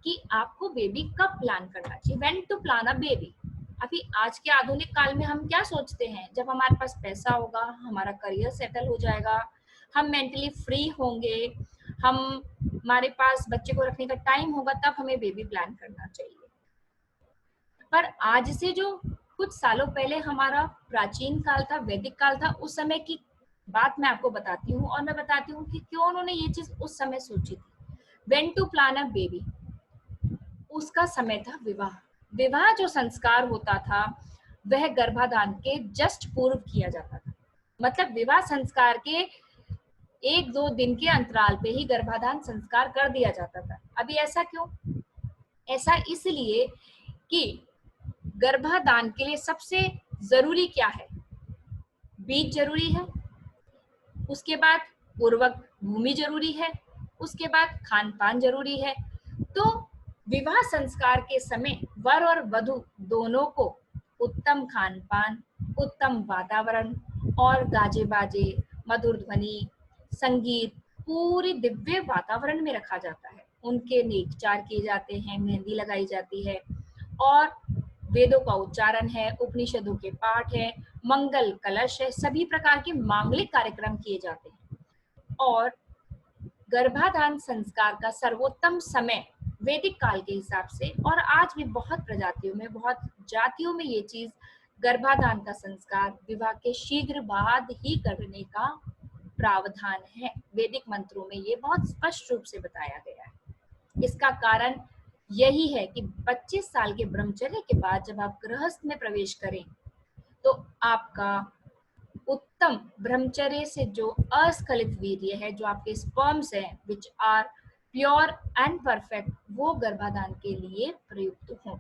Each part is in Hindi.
कि आपको बेबी कब प्लान करना चाहिए, when to plan a baby. अभी आज के आधुनिक काल में हम क्या सोचते हैं, जब हमारे पास पैसा होगा, हमारा करियर सेटल हो जाएगा, हम मेंटली फ्री होंगे, हम हमारे पास बच्चे को रखने का टाइम होगा, तब हमें बेबी प्लान करना चाहिए। पर आज से जो कुछ सालों पहले हमारा प्राचीन काल था, वैदिक काल था, उस समय की बात मैं आपको बताती हूँ, और मैं बताती हूँ कि क्यों उन्होंने ये चीज उस समय सोची थी। When to plan a baby, उसका समय था विवाह। विवाह जो संस्कार होता था वह गर्भाधान के जस्ट पूर्व किया जाता था। मतलब विवाह संस्कार के 1-2 दिन के अंतराल पे ही गर्भाधान संस्कार कर दिया जाता था। अभी ऐसा क्यों? ऐसा इसलिए कि गर्भाधान के लिए सबसे जरूरी क्या है? बीज जरूरी है, उसके बाद उर्वरक भूमि जरूरी है, उसके बाद खान पान जरूरी है। तो विवाह संस्कार के समय वर और वधु दोनों को उत्तम खान पान, उत्तम वातावरण और गाजे बाजे, मधुर ध्वनि, संगीत, पूरी दिव्य वातावरण में रखा जाता है। उनके नेकचार किए जाते हैं, मेहंदी लगाई जाती है, और वेदों का उच्चारण है, उपनिषदों के पाठ है, मंगल कलश है, सभी प्रकार के मांगलिक कार्यक्रम किए जाते हैं। और गर्भाधान संस्कार का सर्वोत्तम समय वैदिक काल के हिसाब से, और आज भी बहुत प्रजातियों में, बहुत जातियों में ये चीज, गर्भाधान का संस्कार विवाह के शीघ्र बाद ही करने का प्रावधान है। वैदिक मंत्रों में ये बहुत स्पष्ट रूप से बताया गया है। इसका कारण यही है कि 25 साल के ब्रह्मचर्य के बाद जब आप गृहस्थ में प्रवेश करें, तो आपका उत्तम ब्रह्मचर्य से जो अस्खलित वीर्य है, जो आपके स्पर्म्स हैं, which are pure and perfect, वो गर्भाधान के लिए प्रयुक्त हों।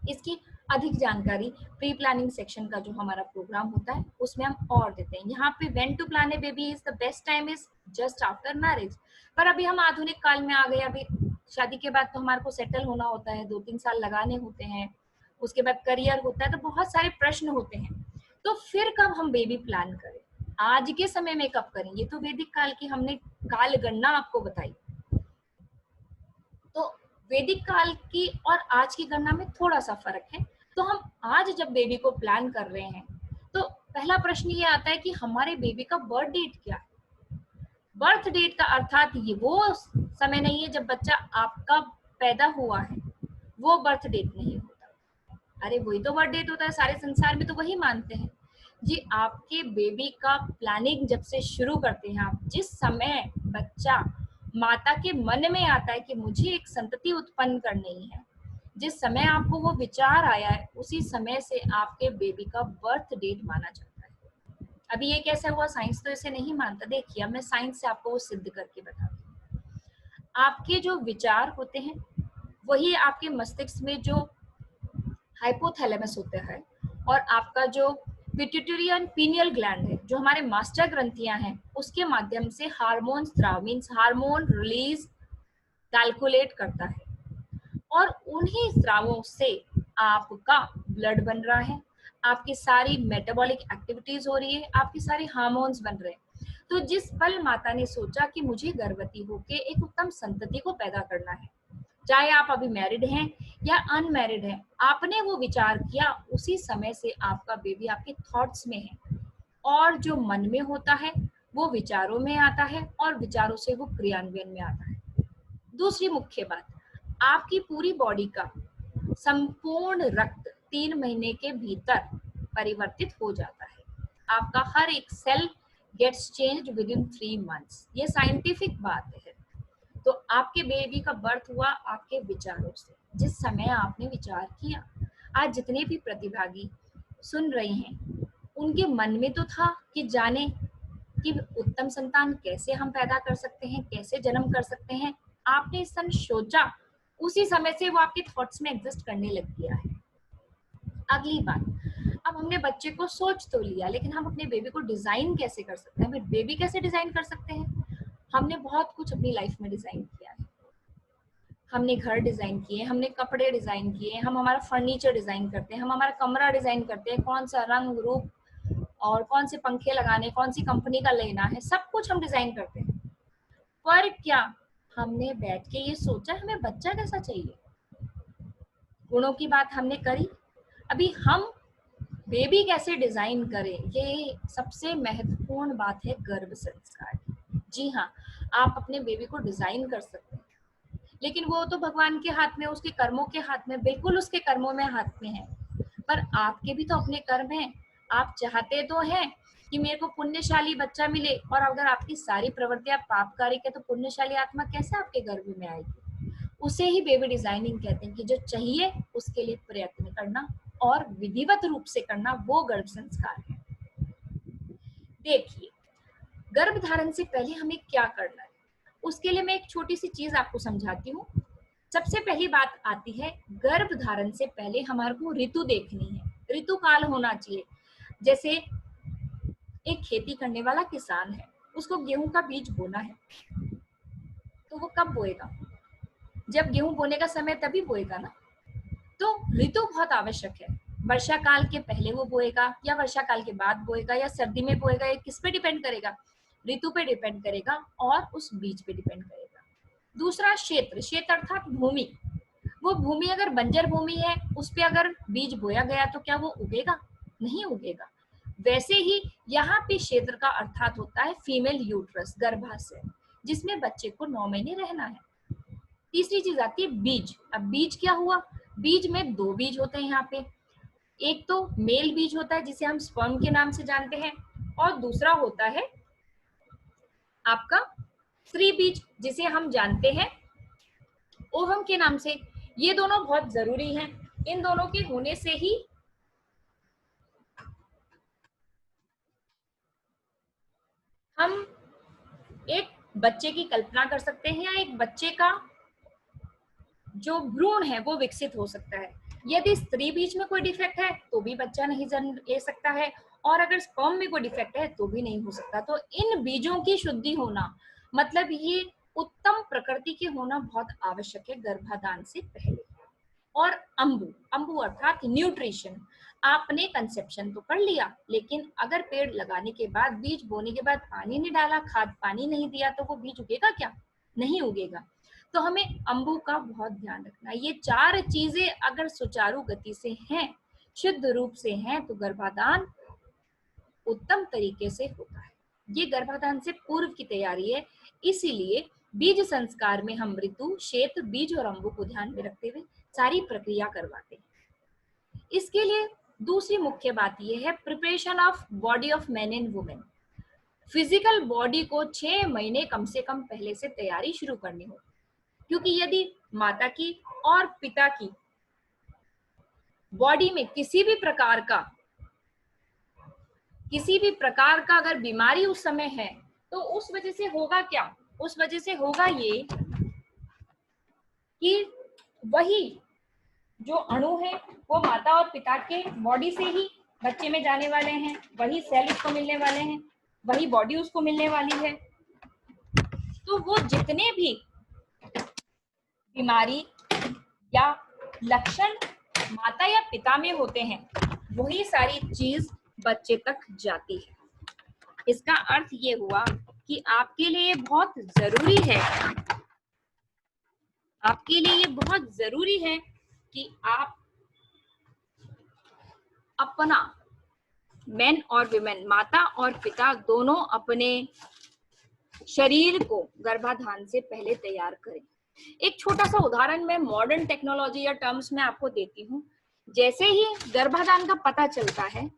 इसकी अधिक जानकारी प्री प्लानिंग सेक्शन का जो हमारा प्रोग्राम होता है उसमें हम और देते हैं। यहाँ पे when to plan a baby is the best time is just after marriage. पर अभी हम आधुनिक काल में आ गए। अभी शादी के बाद तो हमारे को सेटल होना होता है, 2-3 साल लगाने होते हैं, उसके बाद करियर होता है, तो बहुत सारे प्रश्न होते हैं। तो फिर कब हम बेबी प्लान करें, आज के समय में कब करें? ये तो वैदिक काल की हमने काल गणना आपको बताई। तो वैदिक काल की और आज की गणना में थोड़ा सा फर्क है। तो हम आज जब बेबी को प्लान कर रहे हैं, तो पहला प्रश्न ये आता है कि हमारे बेबी का बर्थ डेट क्या है। बर्थ डेट का अर्थात ये वो समय नहीं है जब बच्चा आपका पैदा हुआ है, वो बर्थ डेट नहीं होता। अरे वही तो बर्थ डेट होता है, सारे संसार में तो वही मानते हैं जी। आपके बेबी का प्लानिंग जब से शुरू करते हैं आप, जिस समय बच्चा माता के मन में आता है कि मुझे एक संतति उत्पन्न करनी है, जिस समय आपको वो विचार आया है, उसी समय से आपके बेबी का बर्थ डेट माना जाता है। अभी ये कैसे हुआ? साइंस तो इसे नहीं मानता। देखिए, अब मैं साइंस से आपको वो सिद्ध करके बताती हूँ। आपके जो विचार होते हैं वही आपके मस्तिष्क में जो हाइपोथैलेमस होता है, और आपका जो पिट्यूटरी एंड पीनियल ग्लैंड है, जो हमारे मास्टर ग्रंथियां हैं, उसके माध्यम से हार्मोन स्राव मीन्स हार्मोन रिलीज कैलकुलेट करता है, और उन्हीं स्रावों से आपका ब्लड बन रहा है, आपकी सारी मेटाबॉलिक एक्टिविटीज हो रही है, आपके सारे हार्मोन्स बन रहे हैं। तो जिस पल माता ने सोचा कि मुझे गर्भवती होकर एक उत्तम संतति को पैदा करना है, चाहे आप अभी मैरिड हैं या अनमैरिड हैं, आपने वो विचार किया, उसी समय से आपका बेबी आपके थॉट्स में है, और जो मन में होता है वो विचारों में आता है, और विचारों से वो क्रियान्वयन में आता है। दूसरी मुख्य बात, आपकी पूरी बॉडी का संपूर्ण रक्त 3 महीने के भीतर परिवर्तित हो जाता है। आपका हर एक cell gets changed within 3 months. ये साइंटिफिक बात है। तो आपके बेबी का बर्थ हुआ आपके विचारों से, जिस समय आपने विचार किया। आज जितने भी प्रतिभागी सुन रहे हैं, उनके मन में तो था कि जाने कि उत्तम संतान कैसे हम पैदा कर सकते हैं, कैसे जन्म कर सकते हैं। आपने इस समय सोचा, उसी समय से वो आपके थॉट्स में एग्जिस्ट करने लग गया है। अगली बात, अब हमने बच्चे को सोच तो लिया, लेकिन हम अपने बेबी को डिजाइन कैसे कर सकते हैं? बेबी कैसे डिजाइन कर सकते हैं? हमने बहुत कुछ अपनी लाइफ में डिजाइन किया है। हमने घर डिजाइन किए, हमने कपड़े डिजाइन किए, हम हमारा फर्नीचर डिजाइन करते हैं, हम हमारा कमरा डिजाइन करते हैं, कौन सा रंग रूप और कौन से पंखे लगाने, कौन सी कंपनी का लेना है, सब कुछ हम डिजाइन करते हैं। पर क्या हमने बैठ के ये सोचा हमें बच्चा कैसा चाहिए, गुणों की बात हमने करी। अभी हम बेबी कैसे डिजाइन करें, ये सबसे महत्वपूर्ण बात है गर्भ संस्कार की। जी हाँ, आप अपने बेबी को डिजाइन कर सकते हैं, लेकिन वो तो भगवान के हाथ में, उसके कर्मों के हाथ में, बिल्कुल उसके कर्मों में हाथ में है। पर आपके भी तो अपने कर्म हैं। आप चाहते तो हैं कि मेरे को पुण्यशाली बच्चा मिले, और अगर आपकी सारी प्रवृत्तियां पापकारी है तो पुण्यशाली आत्मा कैसे आपके गर्भ में आएगी। उसे ही बेबी डिजाइनिंग कहते हैं कि जो चाहिए उसके लिए प्रयत्न करना और विधिवत रूप से करना, वो गर्भ संस्कार है। देखिए, गर्भ धारण से पहले हमें क्या करना है, उसके लिए मैं एक छोटी सी चीज आपको समझाती हूँ। सबसे पहली बात आती है, गर्भ धारण से पहले हमारे को ऋतु देखनी है, ऋतु काल होना चाहिए। जैसे एक खेती करने वाला किसान है, उसको गेहूं का बीज बोना है, तो वो कब बोएगा, जब गेहूं बोने का समय तभी बोएगा ना। तो ऋतु बहुत आवश्यक है। वर्षा काल के पहले वो बोएगा या वर्षा काल के बाद बोएगा या सर्दी में बोएगा, ये किस पे डिपेंड करेगा, ऋतु पे डिपेंड करेगा और उस बीज पे डिपेंड करेगा। दूसरा, क्षेत्र, क्षेत्र अर्थात भूमि। वो भूमि अगर बंजर भूमि है, उस पे अगर बीज बोया गया तो क्या वो उगेगा, नहीं उगेगा। वैसे ही यहाँ पे क्षेत्र का अर्थात होता है फीमेल यूट्रस, गर्भाशय, जिसमें बच्चे को 9 महीने रहना है। तीसरी चीज आती है बीज। अब बीज क्या हुआ, बीज में दो बीज होते हैं यहाँ पे। एक तो मेल बीज होता है जिसे हम स्पर्म के नाम से जानते हैं, और दूसरा होता है आपका स्त्री बीज जिसे हम जानते हैं ओवम के नाम से। ये दोनों बहुत जरूरी हैं, इन दोनों के होने से ही हम एक बच्चे की कल्पना कर सकते हैं या एक बच्चे का जो भ्रूण है वो विकसित हो सकता है। यदि स्त्री बीज में कोई डिफेक्ट है तो भी बच्चा नहीं जन्म ले सकता है, और अगर स्पर्म में कोई डिफेक्ट है तो भी नहीं हो सकता। तो इन बीजों की शुद्धि होना, मतलब ये उत्तम प्रकृति के होना बहुत आवश्यक है गर्भाधान से पहले। और अंबु, अंबु अर्थात न्यूट्रिशन। आपने कंसेप्शन तो कर लिया, लेकिन अगर पेड़ लगाने के बाद, बीज बोने के बाद पानी नहीं डाला, खाद पानी नहीं दिया, तो वो बीज उगेगा क्या, नहीं उगेगा। तो हमें अंबु का बहुत ध्यान रखना है। ये चार चीजें अगर सुचारू गति से हैं, शुद्ध रूप से हैं, तो गर्भाधान उत्तम तरीके से होता है। ये गर्भाधान से पूर्व की तैयारी है। इसीलिए बीज संस्कार में हम ऋतु, क्षेत्र, बीज और अंबु को ध्यान में रखते हुए सारी प्रक्रिया करवाते हैं। इसके लिए दूसरी मुख्य बात यह है, preparation of body of man and women. Physical body को 6 महीने कम से कम पहले से तैयारी शुरू करनी हो, क्योंकि यदि माता की और पिता की बॉडी में किसी भी प्रकार का अगर बीमारी उस समय है, तो उस वजह से होगा क्या, उस वजह से होगा ये कि वही जो अणु है वो माता और पिता के बॉडी से ही बच्चे में जाने वाले हैं, वही सेल उसको मिलने वाले हैं, वही बॉडी उसको मिलने वाली है। तो वो जितने भी बीमारी या लक्षण माता या पिता में होते हैं, वही सारी चीज बच्चे तक जाती है। इसका अर्थ ये हुआ कि आपके लिए बहुत जरूरी है, आपके लिए ये बहुत जरूरी है कि आप अपना, मेन और विमेन, माता और पिता दोनों अपने शरीर को गर्भाधान से पहले तैयार करें। एक छोटा सा उदाहरण मैं मॉडर्न टेक्नोलॉजी या टर्म्स में आपको देती हूँ। जैसे ही गर्भाधान का पता चलता है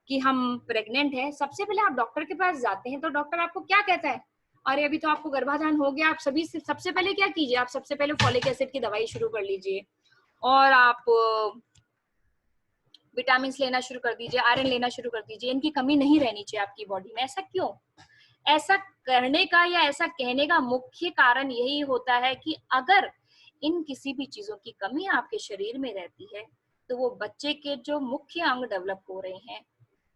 कि हम प्रेग्नेंट है, सबसे पहले आप डॉक्टर के पास जाते हैं, तो डॉक्टर आपको क्या कहता है, अरे अभी तो आपको गर्भाधान हो गया, आप सबसे पहले क्या कीजिए, आप सबसे पहले फॉलिक एसिड की दवाई शुरू कर लीजिए, और आप विटामिन लेना शुरू कर दीजिए, आयरन लेना शुरू कर दीजिए, इनकी कमी नहीं रहनी चाहिए आपकी बॉडी में। ऐसा क्यों? ऐसा करने का या ऐसा कहने का मुख्य कारण यही होता है कि अगर इन किसी भी चीजों की कमी आपके शरीर में रहती है, तो वो बच्चे के जो मुख्य अंग डेवलप हो रहे हैं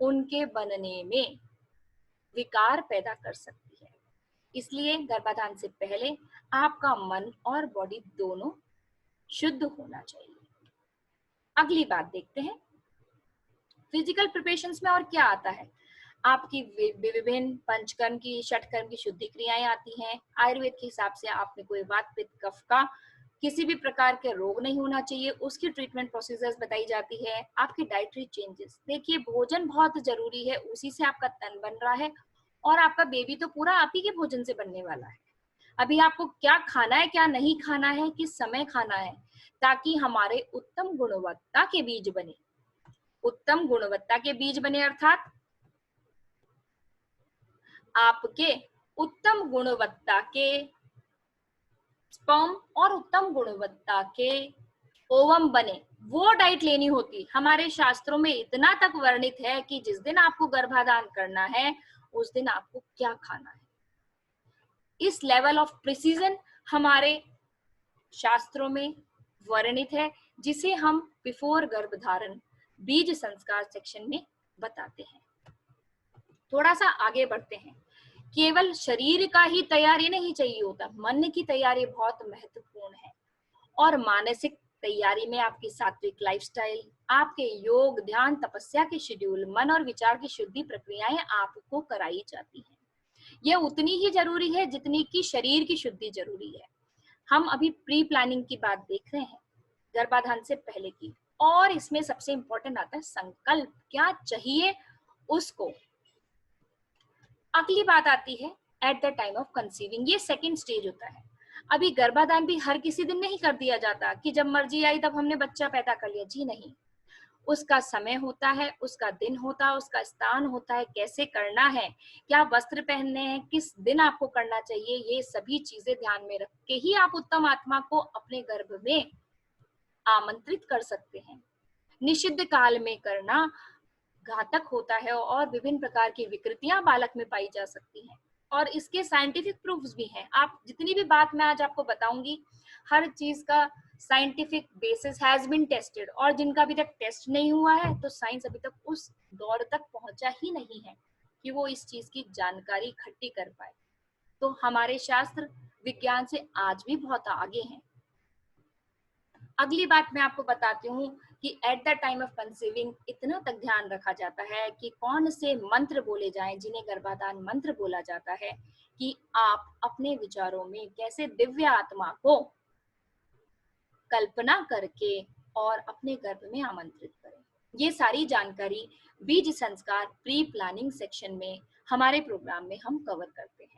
उनके बनने में विकार पैदा कर सकती है। इसलिए गर्भाधान से पहले आपका मन और बॉडी दोनों शुद्ध होना चाहिए। अगली बात देखते हैं, फिजिकल प्रिपरेशंस में और क्या आता है। आपकी विभिन्न पंचकर्म की, षटकर्म की शुद्धि क्रियाएं आती हैं। आयुर्वेद के हिसाब से आप में कोई वात पित्त कफ का किसी भी प्रकार के रोग नहीं होना चाहिए, उसकी ट्रीटमेंट प्रोसीजर्स बताई जाती है। आपकी डाइटरी चेंजेस, देखिए भोजन बहुत जरूरी है, उसी से आपका तन बन रहा है और आपका बेबी तो पूरा आप ही के भोजन से बनने वाला है। अभी आपको क्या खाना है, क्या नहीं खाना है, किस समय खाना है, ताकि हमारे उत्तम गुणवत्ता के बीज बने। उत्तम गुणवत्ता के बीज बने अर्थात आपके उत्तम गुणवत्ता के स्पर्म और उत्तम गुणवत्ता के ओवम बने, वो डाइट लेनी होती। हमारे शास्त्रों में इतना तक वर्णित है कि जिस दिन आपको गर्भाधान करना है उस दिन आपको क्या खाना है। इस लेवल ऑफ प्रिसीजन हमारे शास्त्रों में वर्णित है, जिसे हम बिफोर गर्भधारण बीज संस्कार सेक्शन में बताते हैं। थोड़ा सा आगे बढ़ते हैं। केवल शरीर का ही तैयारी नहीं चाहिए होता, मन की तैयारी बहुत महत्वपूर्ण है। और मानसिक तैयारी में आपकी सात्विक लाइफस्टाइल, आपके योग ध्यान तपस्या के शेड्यूल, मन और विचार की शुद्धि प्रक्रियाएं आपको कराई जाती हैं। यह उतनी ही जरूरी है जितनी कि शरीर की शुद्धि जरूरी है। हम अभी प्री प्लानिंग की बात देख रहे हैं, गर्भाधान से पहले की, और इसमें सबसे इंपॉर्टेंट आता है संकल्प, क्या चाहिए उसको। अगली बात आती है at the time of conceiving, ये सेकेंड स्टेज होता है। अभी गर्भाधान भी हर किसी दिन नहीं कर दिया जाता कि जब मर्जी आई तब हमने बच्चा पैदा कर लिया, जी नहीं। उसका समय होता है, उसका दिन होता है, उसका स्थान होता है, कैसे करना है, क्या वस्त्र पहनने हैं, किस दिन आपको करना चाहिए, ये सभी चीजें ध्यान में रख के ही आप उत्तम आत्मा को अपने गर्भ में आमंत्रित कर सकते हैं। निषिद्ध काल में करना घातक होता है और विभिन्न प्रकार की विकृतियां बालक में पाई जा सकती हैं, और इसके साइंटिफिक प्रूफ्स भी हैं। आप जितनी भी बात मैं आज आपको बताऊंगी, हर चीज का scientific basis has been tested, और जिनका अभी तक टेस्ट नहीं हुआ है तो साइंस अभी तक उस दौर तक पहुंचा ही नहीं है कि वो इस चीज की जानकारी इकट्ठी कर पाए। तो हमारे शास्त्र विज्ञान से आज भी बहुत आगे हैं। अगली बात मैं आपको बताती हूँ कि at the time of conceiving इतना तक ध्यान रखा जाता है कि कौन से मंत्र बोले जाएं, जिन्हें गर्भाधान मंत्र बोला जाता है, कि आप अपने विचारों में कैसे दिव्य आत्मा को कल्पना करके और अपने गर्भ में आमंत्रित करें। ये सारी जानकारी बीज संस्कार प्री प्लानिंग सेक्शन में हमारे प्रोग्राम में हम कवर करते हैं।